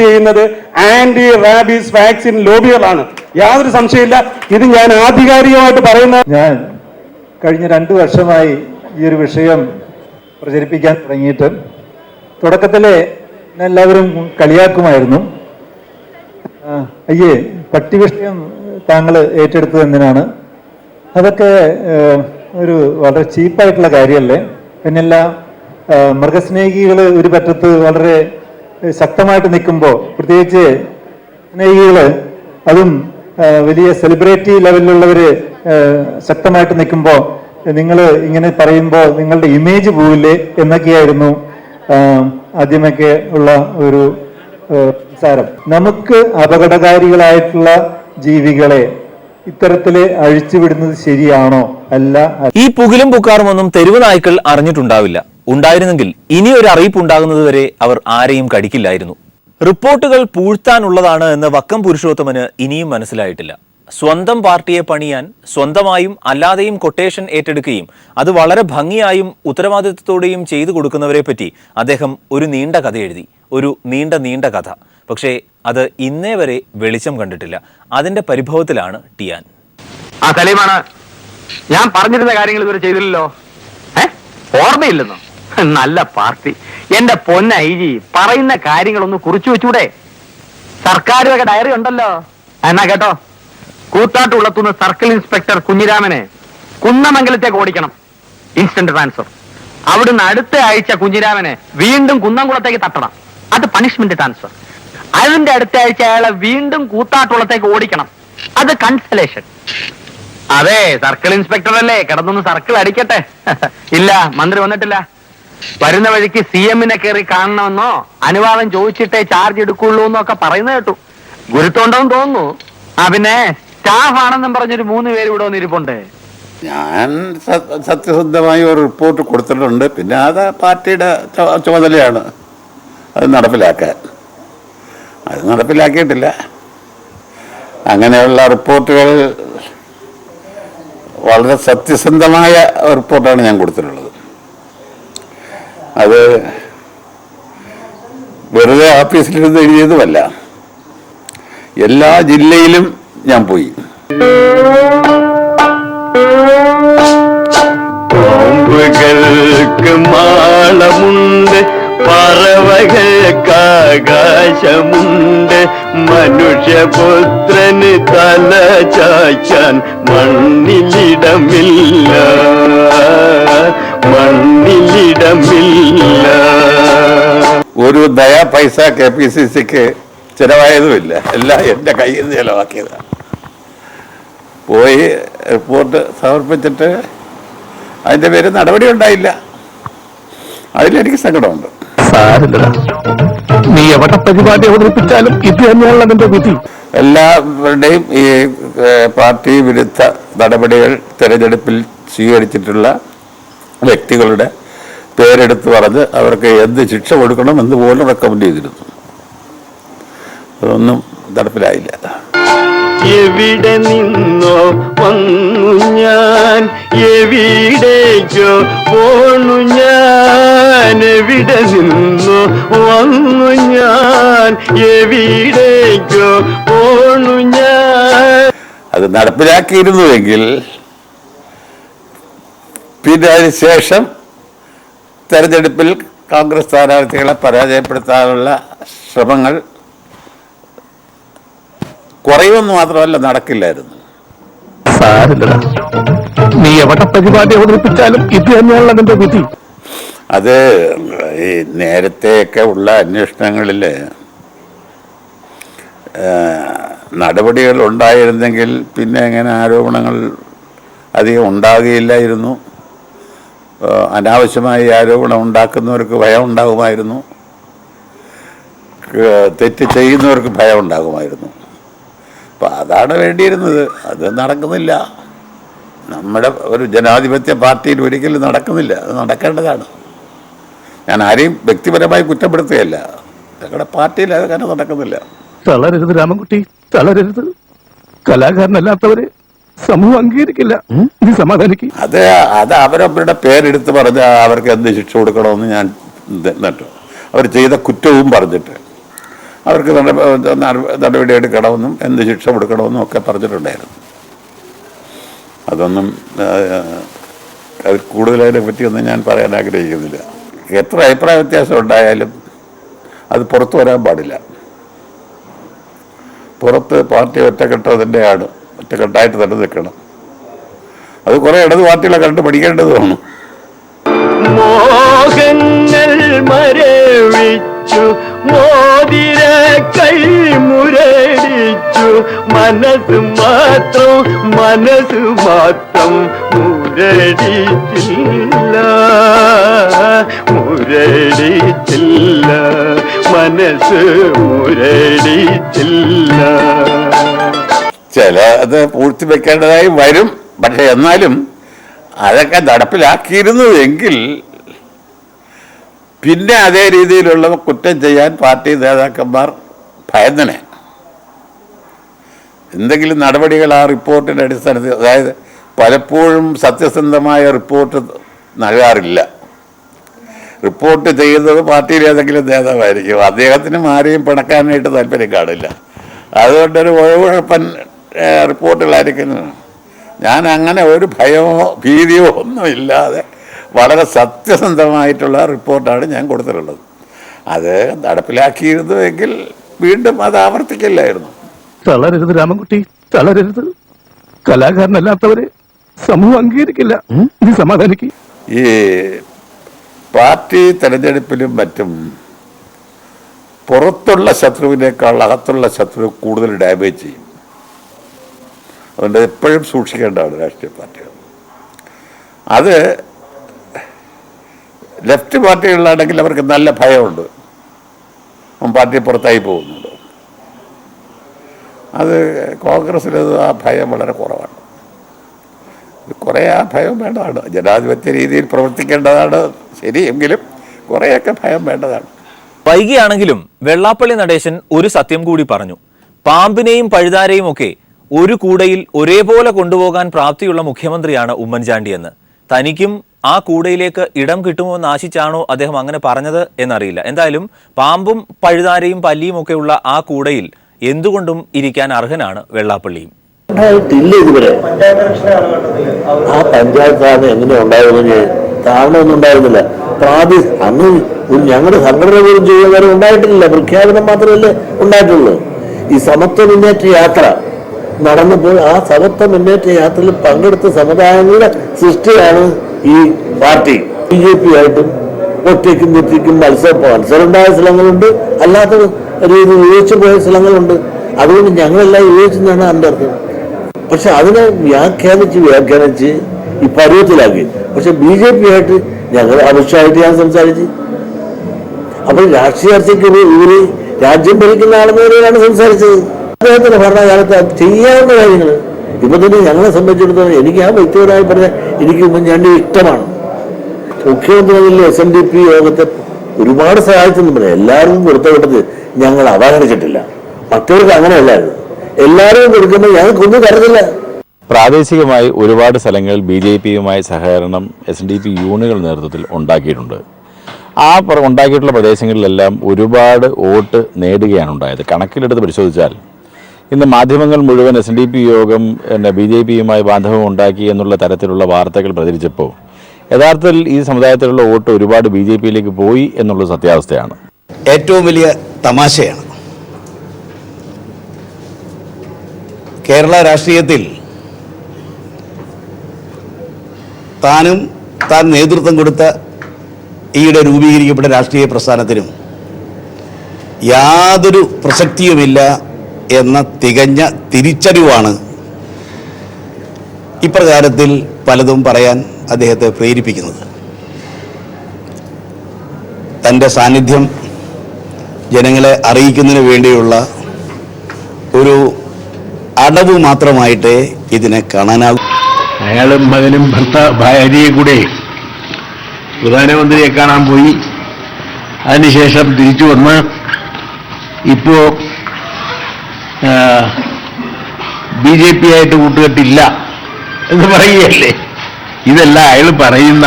ചെയ്യുന്നത് anti rabies vaccine ലോബികളാണ്. യാതൊരു സംശയമില്ല. ഇത് ഞാൻ ആധികാരികമായിട്ട് പറയുന്ന ഞാൻ കഴിഞ്ഞ 2 വർഷമായി ഈ ഒരു വിഷയം പ്രചരിപ്പിക്കാൻ തുടങ്ങിയിട്ട് തുടക്കത്തിലെ എല്ലാവരും കളിയാക്കുമായിരുന്നു. അയ്യേ, പട്ടി വിഷയം താങ്കൾ ഏറ്റെടുത്തത് എന്തിനാണ്? അതൊക്കെ ഒരു വളരെ ചീപ്പായിട്ടുള്ള കാര്യമല്ലേ? പിന്നെല്ല മൃഗസ്നേഹികൾ ഒരു പറ്റത്ത് വളരെ ശക്തമായിട്ട് നിൽക്കുമ്പോൾ, പ്രത്യേകിച്ച് സ്നേഹികൾ അതും വലിയ സെലിബ്രിറ്റി ലെവലിലുള്ളവര് ശക്തമായിട്ട് നിൽക്കുമ്പോൾ നിങ്ങൾ ഇങ്ങനെ പറയുമ്പോൾ നിങ്ങളുടെ ഇമേജ് പോവില്ലേ എന്നൊക്കെയായിരുന്നു ആദ്യമൊക്കെ ഉള്ള ഒരു സംസാരം. നമുക്ക് അപകടകാരികളായിട്ടുള്ള ജീവികളെ ഇത്തരത്തില് അഴിച്ചുവിടുന്നത് ശരിയാണോ? അല്ല. ഈ പുകിലും പുക്കാറും ഒന്നും തെരുവ് നായ്ക്കൾ അറിഞ്ഞിട്ടുണ്ടാവില്ല. ഉണ്ടായിരുന്നെങ്കിൽ ഇനി ഒരു അറിയിപ്പ് ഉണ്ടാകുന്നതുവരെ അവർ ആരെയും കടിക്കില്ലായിരുന്നു. റിപ്പോർട്ടുകൾ പൂഴ്ത്താനുള്ളതാണ് എന്ന് വക്കം പുരുഷോത്തമന് ഇനിയും മനസ്സിലായിട്ടില്ല. സ്വന്തം പാർട്ടിയെ പണിയാൻ സ്വന്തമായും അല്ലാതെയും കൊട്ടേഷൻ ഏറ്റെടുക്കുകയും അത് വളരെ ഭംഗിയായും ഉത്തരവാദിത്വത്തോടെയും ചെയ്തു കൊടുക്കുന്നവരെ പറ്റി അദ്ദേഹം ഒരു നീണ്ട കഥ എഴുതി. ഒരു നീണ്ട കഥ. പക്ഷേ അത് ഇന്നേ വരെ വെളിച്ചം കണ്ടിട്ടില്ല. അതിന്റെ പരിഭവത്തിലാണ് ടിയാൻ. ആ സലീമാണ്, ഞാൻ പറഞ്ഞിരുന്ന കാര്യങ്ങൾ ഇതുവരെ ചെയ്തില്ലല്ലോ. ഓർമ്മയില്ലെന്നോ? നല്ല പാർട്ടി. എന്റെ പൊന്ന ഐജി, പറയുന്ന കാര്യങ്ങളൊന്ന് കുറിച്ചു വെച്ചൂടെ? സർക്കാരുമൊക്കെ ഡയറി ഉണ്ടല്ലോ. എന്നാ കേട്ടോ, കൂത്താട്ടുള്ളത്തുനിന്ന് സർക്കിൾ ഇൻസ്പെക്ടർ കുഞ്ഞിരാമനെ കുന്നമംഗലത്തേക്ക് ഓടിക്കണം, ഇൻസ്റ്റന്റ് ട്രാൻസ്ഫർ. അവിടുന്ന് അടുത്ത ആഴ്ച കുഞ്ഞിരാമനെ വീണ്ടും കുന്നംകുളത്തേക്ക് തട്ടണം, അത് പണിഷ്മെന്റ് ട്രാൻസ്ഫർ. അതിന്റെ അടുത്ത ആഴ്ച അയാളെ വീണ്ടും കൂത്താട്ടുള്ളത്തേക്ക് ഓടിക്കണം, അത് കൺസലേഷൻ. അതെ, സർക്കിൾ ഇൻസ്പെക്ടർ അല്ലേ, കിടന്നൊന്ന് സർക്കിൾ അടിക്കട്ടെ. ഇല്ല, മന്ത്രി വന്നിട്ടില്ല. വരുന്ന വഴിക്ക് CM-നെ കയറി കാണണമെന്നോ അനുവാദം ചോദിച്ചിട്ടേ ചാർജ് എടുക്കുള്ളൂ എന്നൊക്കെ പറയുന്നത് കേട്ടു. ഗുരുത്തോണ്ടെന്ന് തോന്നുന്നു. പിന്നെ സ്റ്റാഫ് ആണെന്നും പറഞ്ഞൊരു 3 പേര് ഇവിടെ വന്നിരിപ്പുണ്ട്. ഞാൻ സത്യസന്ധമായി ഒരു റിപ്പോർട്ട് കൊടുത്തിട്ടുണ്ട്. പിന്നെ അത് പാർട്ടിയുടെ ചുമതലയാണ് അത് നടപ്പിലാക്കാൻ. അത് നടപ്പിലാക്കിയിട്ടില്ല. അങ്ങനെയുള്ള റിപ്പോർട്ടുകൾ വളരെ സത്യസന്ധമായ റിപ്പോർട്ടാണ് ഞാൻ കൊടുത്തിട്ടുള്ളത്. അത് വെറുതെ ഓഫീസിലിരുന്ന് എഴുതിയതുമല്ല. എല്ലാ ജില്ലയിലും ഞാൻ പോയി. പാമ്പുകൾക്ക് മാളമുണ്ട്, പറവകൾക്കാകാശമുണ്ട്, മനുഷ്യപുത്രന് തല ചായ്ക്കാൻ മണ്ണിലിടമില്ല. ഒരു ദയാ പൈസ KPCC-ക്ക് ചിലവായതുമില്ല. എല്ലാം എൻ്റെ കയ്യിൽ നിന്ന് ചിലവാക്കിയതാണ്. പോയി റിപ്പോർട്ട് സമർപ്പിച്ചിട്ട് അതിൻ്റെ പേര് നടപടി ഉണ്ടായില്ല. അതിലെനിക്ക് സങ്കടമുണ്ട്. നീ എവിടെ പരിപാടി അവതരിപ്പിച്ചാലും ഇത് തന്നെയാണ് അതിന്റെ വിധി. എല്ലാവരുടെയും ഈ പാർട്ടി വിരുദ്ധ നടപടികൾ തെരഞ്ഞെടുപ്പിൽ സ്വീകരിച്ചിട്ടുള്ള വ്യക്തികളുടെ പേരെടുത്ത് പറഞ്ഞ് അവർക്ക് എന്ത് ശിക്ഷ കൊടുക്കണം എന്ന് പോലും റെക്കമെൻഡ് ചെയ്തിരുന്നു. അതൊന്നും നടപ്പിലായില്ല. എവിടെ നിന്നോ വന്നു ഞാൻ, എവിടേക്കോ പോണു ഞാൻ. എവിടെ നിന്നോ വന്നു ഞാൻ, എവിടേക്കോ പോണു ഞാൻ. അത് നടപ്പിലാക്കിയിരുന്നുവെങ്കിൽ പിന്നെ അതിന് ശേഷം തെരഞ്ഞെടുപ്പിൽ കോൺഗ്രസ് സ്ഥാനാർത്ഥികളെ പരാജയപ്പെടുത്താനുള്ള ശ്രമങ്ങൾ കുറയുമെന്ന് മാത്രമല്ല, നടക്കില്ലായിരുന്നു. നീ എവിടെ പരിപാടി അവതരിപ്പിച്ചാലും ഇത് തന്നെയാണ് അതിന്റെ വിധി. അത് ഈ നേരത്തെയൊക്കെ ഉള്ള അന്വേഷണങ്ങളിൽ നടപടികൾ ഉണ്ടായിരുന്നെങ്കിൽ പിന്നെ എങ്ങനെ ആരോപണങ്ങൾ അധികം ഉണ്ടാകുകയില്ലായിരുന്നു. അനാവശ്യമായി ആരോപണം ഉണ്ടാക്കുന്നവർക്ക് ഭയം ഉണ്ടാകുമായിരുന്നു, തെറ്റ് ചെയ്യുന്നവർക്ക് ഭയം ഉണ്ടാകുമായിരുന്നു. അപ്പം അതാണ് വേണ്ടിയിരുന്നത്. അത് നടക്കുന്നില്ല. നമ്മുടെ ഒരു ജനാധിപത്യ പാർട്ടിയിൽ ഒരിക്കലും നടക്കുന്നില്ല. അത് നടക്കേണ്ടതാണ്. ഞാൻ ആരെയും വ്യക്തിപരമായി കുറ്റപ്പെടുത്തുകയല്ല. ഞങ്ങളുടെ പാർട്ടിയിൽ അത് കാരണം നടക്കുന്നില്ല. തളരരുത് രാമൻകുട്ടി, തളരരുത്. കലാകാരനല്ലാത്തവരെ സമൂഹം അംഗീകരിക്കില്ല. നീ സമാധാനിക്കും. അത് അവരവരുടെ പേരെടുത്ത് പറഞ്ഞ് അവർക്ക് എന്ത് ശിക്ഷ കൊടുക്കണമെന്ന് ഞാൻ നട്ടു. അവർ ചെയ്ത കുറ്റവും പറഞ്ഞിട്ട് അവർക്ക് നടപടി എടുക്കണമെന്നും എന്ത് ശിക്ഷ കൊടുക്കണമെന്നും ഒക്കെ പറഞ്ഞിട്ടുണ്ടായിരുന്നു. അതൊന്നും അത് കൂടുതലതിനെ പറ്റിയൊന്നും ഞാൻ പറയാൻ ആഗ്രഹിക്കുന്നില്ല. എത്ര അഭിപ്രായ വ്യത്യാസം ഉണ്ടായാലും അത് പുറത്തു വരാൻ പാടില്ല. പുറത്ത് പാർട്ടി ഒറ്റക്കെട്ടതിൻ്റെയാണ്, ഒറ്റക്കെട്ടായിട്ട് തന്നെ നിൽക്കണം. അത് കുറേ ഇടത് പാർട്ടികളെ കണ്ട് പഠിക്കേണ്ടതുമാണ്. മോഹങ്ങൾ മരവിച്ചു മോതിര കൈ മുരടിച്ചു മനസ്സ് മാത്രം മുരടിച്ചില്ല മനസ്സ് മുരടിച്ചില്ല. ചില അത് പൂഴ്ത്തിവെക്കേണ്ടതായി വരും. പക്ഷെ എന്നാലും അതൊക്കെ നടപ്പിലാക്കിയിരുന്നുവെങ്കിൽ പിന്നെ അതേ രീതിയിലുള്ള കുറ്റം ചെയ്യാൻ പാർട്ടി നേതാക്കന്മാർ ഭയന്നനെ. എന്തെങ്കിലും നടപടികൾ ആ റിപ്പോർട്ടിൻ്റെ അടിസ്ഥാനത്തിൽ, അതായത് പലപ്പോഴും സത്യസന്ധമായ റിപ്പോർട്ട് നൽകാറില്ല. റിപ്പോർട്ട് ചെയ്യുന്നത് പാർട്ടിയിൽ ഏതെങ്കിലും നേതാവായിരിക്കും. അദ്ദേഹത്തിനും ആരെയും പിണക്കാനായിട്ട് താല്പര്യം കാണില്ല. അതുകൊണ്ടൊരു ഉഴപ്പൻ റിപ്പോർട്ടുകളായിരിക്കും. ഞാൻ അങ്ങനെ ഒരു ഭയമോ ഭീതിയോ ഒന്നുമില്ലാതെ വളരെ സത്യസന്ധമായിട്ടുള്ള റിപ്പോർട്ടാണ് ഞാൻ കൊടുത്തിട്ടുള്ളത്. അത് നടപ്പിലാക്കിയിരുന്നുവെങ്കിൽ വീണ്ടും അത് ആവർത്തിക്കില്ലായിരുന്നു. തളരരുത് രാമൻകുട്ടി, തളരരുത്. കലാകാരനല്ലാത്തവരെ സമൂഹം അംഗീകരിക്കില്ല. നീ സമാധാനിക്ക്. ഈ പാർട്ടി തെരഞ്ഞെടുപ്പിലും മറ്റും പുറത്തുള്ള ശത്രുവിനേക്കാൾ അകത്തുള്ള ശത്രു കൂടുതൽ ഡാമേജ് ചെയ്യും. അതുകൊണ്ട് എപ്പോഴും സൂക്ഷിക്കേണ്ടതാണ് രാഷ്ട്രീയ പാർട്ടികൾ. അത് ലെഫ്റ്റ് പാർട്ടികളിലാണെങ്കിൽ അവർക്ക് നല്ല ഭയമുണ്ട്, പാർട്ടി പുറത്തായി പോകുന്നുണ്ട്. അത് കോൺഗ്രസ്സിലത് ആ ഭയം വളരെ കുറവാണ്. കുറേ ആ ഭയം വേണ്ടതാണ്. ജനാധിപത്യ രീതിയിൽ പ്രവർത്തിക്കേണ്ടതാണ് ശരിയെങ്കിലും കുറേയൊക്കെ ഭയം വേണ്ടതാണ്. വൈകിയാണെങ്കിലും വെള്ളാപ്പള്ളി നടേശൻ ഒരു സത്യം കൂടി പറഞ്ഞു. പാമ്പിനെയും പഴുതാരെയും ഒക്കെ ഒരു കൂടയിൽ ഒരേപോലെ കൊണ്ടുപോകാൻ പ്രാപ്തിയുള്ള മുഖ്യമന്ത്രിയാണ് ഉമ്മൻചാണ്ടിയെന്ന്. തനിക്കും ആ കൂടയിലേക്ക് ഇടം കിട്ടുമോ എന്ന് ആശിച്ചാണോ അദ്ദേഹം അങ്ങനെ പറഞ്ഞത് എന്നറിയില്ല. എന്തായാലും പാമ്പും പഴുതാരയും പല്ലിയും ഒക്കെ ഉള്ള ആ കൂടയിൽ എന്തുകൊണ്ടും ഇരിക്കാൻ അർഹനാണ് വെള്ളാപ്പള്ളിയും. ഇതുവരെ ആ പഞ്ചായത്താണ് എങ്ങനെ ഉണ്ടായിരുന്നു? ധാരണയൊന്നും ഉണ്ടായിരുന്നില്ല. അന്ന് ഞങ്ങളുടെ സംഘടന പോലും ചെയ്യുന്നവരെ ഉണ്ടായിട്ടില്ല. പ്രഖ്യാപനം മാത്രമല്ലേ ഉണ്ടായിട്ടുള്ളൂ. ഈ സമത്വ മുന്നേറ്റ യാത്ര നടന്നപ്പോൾ ആ സമത്വ മുന്നേറ്റ യാത്രയിൽ പങ്കെടുത്ത സമുദായങ്ങളുടെ സൃഷ്ടിയാണ് ഈ പാർട്ടി. BJP ആയിട്ടും ഒറ്റയ്ക്കും തെറ്റിക്കും മത്സരമുണ്ടായ സ്ഥലങ്ങളുണ്ട്, അല്ലാത്ത രീതിയിൽ യോജിച്ചു പോയ സ്ഥലങ്ങളുണ്ട്. അതുകൊണ്ട് ഞങ്ങളെല്ലാം യോജിച്ചെന്നാണ് അതിൻ്റെ അർത്ഥം. പക്ഷെ അതിനെ വ്യാഖ്യാനിച്ച് ഈ പരുവത്തിലാക്കി. പക്ഷെ BJP ആയിട്ട് ഞങ്ങൾ അമിത്ഷായിട്ട് ഞാൻ സംസാരിച്ച്, അപ്പോൾ രാഷ്ട്രീയ ചർച്ചയ്ക്ക് ഇവര് രാജ്യം ഭരിക്കുന്ന ആളുകളാണ് സംസാരിച്ചത്. അദ്ദേഹത്തിന്റെ ഭരണകാലത്ത് ചെയ്യാവുന്ന കാര്യങ്ങൾ ഇപ്പൊ തന്നെ ഞങ്ങളെ സംബന്ധിച്ചിടത്തോളം എനിക്ക് ആ വ്യക്തിപരമായി പറഞ്ഞ എനിക്ക് ഉമ്മൻചാണ്ടി ഇഷ്ടമാണ്. മുഖ്യമന്ത്രി SNDP യോഗത്തെ ഒരുപാട് സഹായിച്ചെന്ന് പറയാം. എല്ലാവർക്കും കൊടുത്ത കൂട്ടത്തിൽ ഞങ്ങൾ അവഗണിച്ചിട്ടില്ല. മറ്റവർക്ക് അങ്ങനെയല്ലായിരുന്നു. എല്ലാവരും കൊടുക്കുമ്പോൾ ഞങ്ങൾക്കൊന്നും കരുതില്ല. പ്രാദേശികമായി ഒരുപാട് സ്ഥലങ്ങളിൽ BJPയുമായി സഹകരണം SNDP യൂണിയനുകളുടെ നേതൃത്വത്തിൽ ഉണ്ടാക്കിയിട്ടുണ്ട്. ആ ഉണ്ടാക്കിയിട്ടുള്ള പ്രദേശങ്ങളിലെല്ലാം ഒരുപാട് വോട്ട് നേടുകയാണ് ഉണ്ടായത്. കണക്കിലെടുത്ത് പരിശോധിച്ചാൽ ഇന്ന് മാധ്യമങ്ങൾ മുഴുവൻ SNDP യോഗം BJPയുമായി ബാന്ധവം ഉണ്ടാക്കി എന്നുള്ള തരത്തിലുള്ള വാർത്തകൾ പ്രചരിച്ചപ്പോൾ യഥാർത്ഥത്തിൽ ഈ സമുദായത്തിലുള്ള വോട്ട് ഒരുപാട് BJPയിലേക്ക് പോയി എന്നുള്ളത് സത്യാവസ്ഥയാണ്. ഏറ്റവും വലിയ തമാശയാണ് കേരള രാഷ്ട്രീയത്തിൽ താൻ നേതൃത്വം കൊടുത്ത ഈയിടെ രൂപീകരിക്കപ്പെട്ട രാഷ്ട്രീയ പ്രസ്ഥാനത്തിനും യാതൊരു പ്രസക്തിയുമില്ല എന്ന തികഞ്ഞ തിരിച്ചറിവാണ് ഇപ്രകാരത്തിൽ പലതും പറയാൻ അദ്ദേഹത്തെ പ്രേരിപ്പിക്കുന്നത്. തൻ്റെ സാന്നിധ്യം ജനങ്ങളെ അറിയിക്കുന്നതിന് വേണ്ടിയുള്ള ഒരു അടവ് മാത്രമായിട്ടേ ഇതിനെ കാണാനാകും. അയാളും മകനും ഭാര്യയെ കൂടെ പ്രധാനമന്ത്രിയെ കാണാൻ പോയി. അതിനുശേഷം തിരിച്ചു വന്ന് ഇപ്പോ BJP ആയിട്ട് കൂട്ടുകെട്ടില്ല എന്ന് പറയുകയല്ലേ. ഇതല്ല അയാൾ പറയുന്ന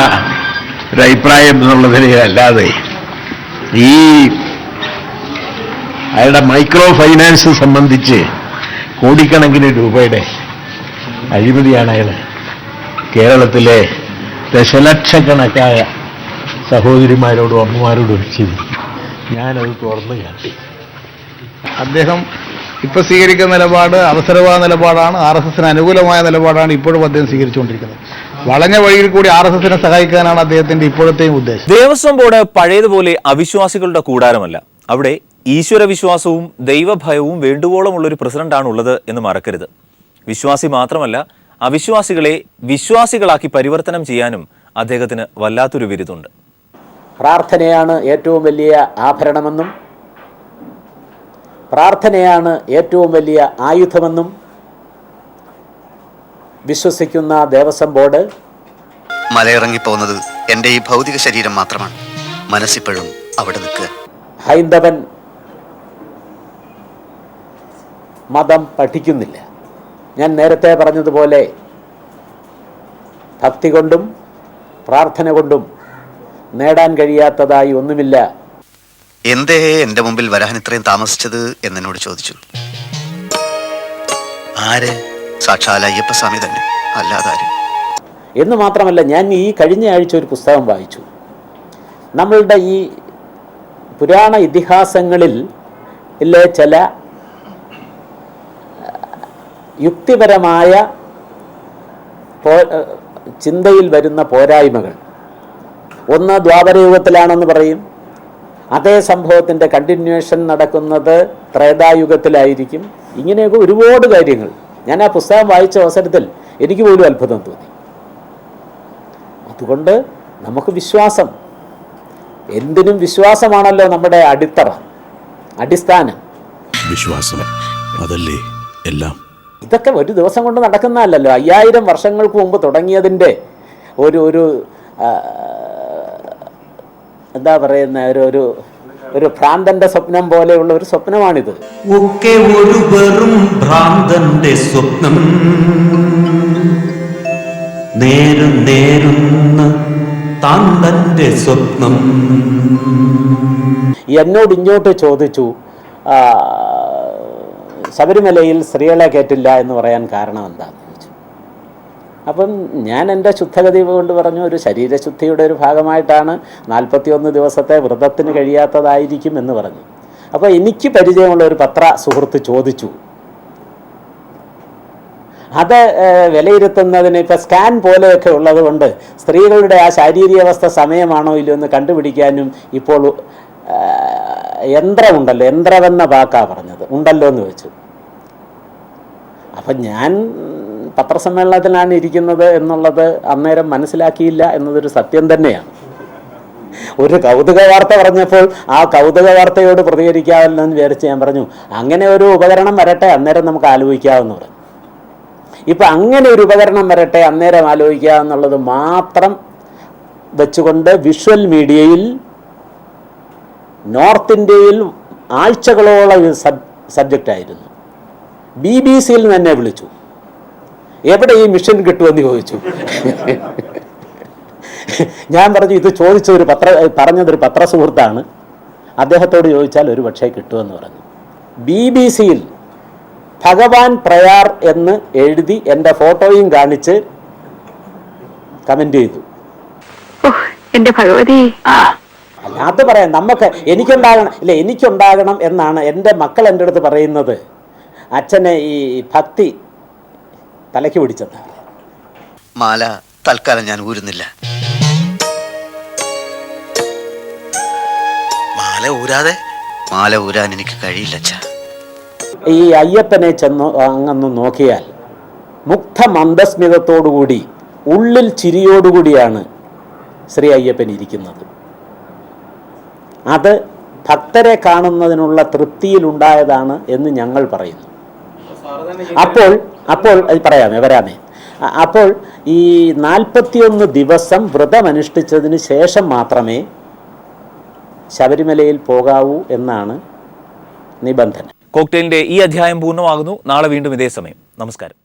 ഒരു അഭിപ്രായം എന്നുള്ളതിന് അല്ലാതെ ഈ അയാളുടെ മൈക്രോ ഫൈനാൻസ് സംബന്ധിച്ച് കോടിക്കണക്കിന് രൂപയുടെ അഴിമതിയാണ് അയാൾ കേരളത്തിലെ ദശലക്ഷക്കണക്കായ സഹോദരിമാരോടും അമ്മമാരോടും ചെയ്തു. ഞാനത് തുറന്നു കാട്ടി. അദ്ദേഹം ഇപ്പൊ സ്വീകരിക്കുന്ന നിലപാട് അവസരവാദ നിലപാടാണ്, RSSന് അനുകൂലമായ നിലപാടാണ് ഇപ്പോഴും അദ്ദേഹം സ്വീകരിച്ചുകൊണ്ടിരിക്കുന്നത്. വളഞ്ഞ വഴിയിൽ കൂടി RSSനെ സഹായിക്കാനാണ് അദ്ദേഹത്തിന്റെ ഇപ്പോഴത്തെയും ഉദ്ദേശം. ദേവസ്വം ബോർഡ് പഴയതുപോലെ അവിശ്വാസികളുടെ കൂടാരമല്ല. അവിടെ ഈശ്വരവിശ്വാസവും ദൈവഭയവും വേണ്ടുവോളമുള്ളൊരു പ്രസിഡന്റാണ് ഉള്ളത് എന്ന് മറക്കരുത്. വിശ്വാസി മാത്രമല്ല, അവിശ്വാസികളെ വിശ്വാസികളാക്കി പരിവർത്തനം ചെയ്യാനും അദ്ദേഹത്തിന് വല്ലാത്തൊരു വിരുതുണ്ട്. പ്രാർത്ഥനയാണ് ഏറ്റവും വലിയ ആഭരണമെന്നും പ്രാർത്ഥനയാണ് ഏറ്റവും വലിയ ആയുധമെന്നും വിശ്വസിക്കുന്ന ദേവസ്വം ബോർഡ് മലയിറങ്ങിപ്പോകുന്നത് എൻ്റെ ഈ ഭൗതിക ശരീരം മാത്രമാണ്. മനസ്സിപ്പോഴും അവിടെ നിൽക്കുക. ഹൈന്ദവൻ മതം പഠിക്കുന്നില്ല. ഞാൻ നേരത്തെ പറഞ്ഞതുപോലെ ഭക്തി കൊണ്ടും പ്രാർത്ഥന കൊണ്ടും നേടാൻ കഴിയാത്തതായി ഒന്നുമില്ല. എന്തേ എൻ്റെ മുമ്പിൽ വരാൻ ഇത്രയും താമസിച്ചത് എന്നോട് ചോദിച്ചു. ആര്? സാക്ഷാൽ അയ്യപ്പസ്വാമി തന്നെ, അല്ലാതാര്. എന്ന് മാത്രമല്ല, ഞാൻ ഈ കഴിഞ്ഞ ആഴ്ച ഒരു പുസ്തകം വായിച്ചു. നമ്മളുടെ ഈ പുരാണ ഇതിഹാസങ്ങളിൽ ചില യുക്തിപരമായ ചിന്തയിൽ വരുന്ന പോരായ്മകൾ. ഒന്ന്, ദ്വാപരയുഗത്തിലാണെന്ന് പറയും. അതേ സംഭവത്തിൻ്റെ കണ്ടിന്യൂവേഷൻ നടക്കുന്നത് ത്രേതായുഗത്തിലായിരിക്കും. ഇങ്ങനെയൊക്കെ ഒരുപാട് കാര്യങ്ങൾ. ഞാൻ ആ പുസ്തകം വായിച്ച അവസരത്തിൽ എനിക്ക് പോലും അത്ഭുതം തോന്നി. അതുകൊണ്ട് നമുക്ക് വിശ്വാസം, എന്തിനും വിശ്വാസമാണല്ലോ നമ്മുടെ അടിത്തറ, അടിസ്ഥാനം. വിശ്വാസം അതല്ലേ എല്ലാം. ഇതൊക്കെ ഒരു ദിവസം കൊണ്ട് നടക്കുന്നതല്ലല്ലോ. 5000 വർഷങ്ങൾക്ക് മുമ്പ് തുടങ്ങിയതിൻ്റെ ഒരു എന്താ പറയുന്ന ഒരു ഭ്രാന്തന്റെ സ്വപ്നം പോലെയുള്ള ഒരു സ്വപ്നമാണിത്. ഒക്കെ ഒരു വെറും ഭ്രാന്തന്റെ സ്വപ്നം, നേരുന്ന താന്തന്റെ സ്വപ്നം. എന്നോട് ഇങ്ങോട്ട് ചോദിച്ചു, ശബരിമലയിൽ സ്ത്രീകളെ കയറ്റില്ല എന്ന് പറയാൻ കാരണം എന്താണെന്ന് ചോദിച്ചു. അപ്പം ഞാൻ എൻ്റെ ശുദ്ധഗതി കൊണ്ട് പറഞ്ഞു, ഒരു ശരീരശുദ്ധിയുടെ ഒരു ഭാഗമായിട്ടാണ് 41 ദിവസത്തെ വ്രതത്തിന് കഴിയാത്തതായിരിക്കും എന്ന് പറഞ്ഞു. അപ്പോൾ എനിക്ക് പരിചയമുള്ള ഒരു പത്ര സുഹൃത്ത് ചോദിച്ചു, അത് വിലയിരുത്തുന്നതിന് ഇപ്പോൾ സ്കാൻ പോലെയൊക്കെ ഉള്ളത് കൊണ്ട് സ്ത്രീകളുടെ ആ ശാരീരികാവസ്ഥ സമയമാണോ ഇല്ലയോ എന്ന് കണ്ടുപിടിക്കാനും ഇപ്പോൾ യന്ത്രമുണ്ടല്ലോ, യന്ത്രമെന്ന വാക്കാ പറഞ്ഞത്, ഉണ്ടല്ലോ എന്ന് വെച്ചു. അപ്പം ഞാൻ പത്രസമ്മേളനത്തിലാണ് ഇരിക്കുന്നത് എന്നുള്ളത് അന്നേരം മനസ്സിലാക്കിയില്ല എന്നതൊരു സത്യം തന്നെയാണ്. ഒരു കൗതുക വാർത്ത പറഞ്ഞപ്പോൾ ആ കൗതുക വാർത്തയോട് പ്രതികരിക്കാമല്ലോ എന്ന് വിചാരിച്ച് ഞാൻ പറഞ്ഞു, അങ്ങനെ ഒരു ഉപകരണം വരട്ടെ, അന്നേരം നമുക്ക് ആലോചിക്കാമെന്ന് പറഞ്ഞു. ഇപ്പം അങ്ങനെ ഒരു ഉപകരണം വരട്ടെ, അന്നേരം ആലോചിക്കുക എന്നുള്ളത് മാത്രം വെച്ചുകൊണ്ട് വിഷ്വൽ മീഡിയയിൽ നോർത്ത് ഇന്ത്യയിൽ ആഴ്ചകളോളം സബ്ജക്റ്റായിരുന്നു. BBC-യിൽ നിന്ന് എന്നെ വിളിച്ചു, എവിടെ ഈ മിഷൻ കിട്ടുമെന്ന് ചോദിച്ചു. ഞാൻ പറഞ്ഞു, ഇത് ചോദിച്ചൊരു പറഞ്ഞതൊരു പത്രസുഹൃത്താണ്, അദ്ദേഹത്തോട് ചോദിച്ചാൽ ഒരു പക്ഷേ കിട്ടുമെന്ന് പറഞ്ഞു. BBC-യിൽ ഭഗവാൻ പ്രയാർ എന്ന് എഴുതി എൻ്റെ ഫോട്ടോയും കാണിച്ച് കമൻ്റ് ചെയ്തു. എൻ്റെ ഭഗവതി, അല്ലാത്ത പറയാം, നമുക്ക് എനിക്കുണ്ടാകണം എന്നാണ് എൻ്റെ മക്കൾ എൻ്റെ അടുത്ത് പറയുന്നത്. അച്ഛനെ ഈ ഭക്തി തലയ്ക്ക് പിടിച്ചെന്ന്. മാല തൽക്കാലം ഞാൻ ഊരുന്നില്ല. മാല ഊരാൻ എനിക്ക് കഴിയില്ല. ഈ അയ്യപ്പനെ അങ്ങൊന്ന് നോക്കിയാൽ മുക്ത മന്ദസ്മിതത്തോടുകൂടി ഉള്ളിൽ ചിരിയോടുകൂടിയാണ് ശ്രീ അയ്യപ്പൻ ഇരിക്കുന്നത്. അത് ഭക്തരെ കാണുന്നതിനുള്ള തൃപ്തിയിലുണ്ടായതാണ് എന്ന് ഞങ്ങൾ പറയുന്നു. അപ്പോൾ വരാമേ അപ്പോൾ ഈ 41 ദിവസം വ്രതമനുഷ്ഠിച്ചതിന് ശേഷം മാത്രമേ ശബരിമലയിൽ പോകാവൂ എന്നാണ് നിബന്ധന. കോക്ടെയിലിന്റെ ഈ അധ്യായം പൂർണ്ണമാകുന്നു. നാളെ വീണ്ടും ഇതേ സമയം. നമസ്കാരം.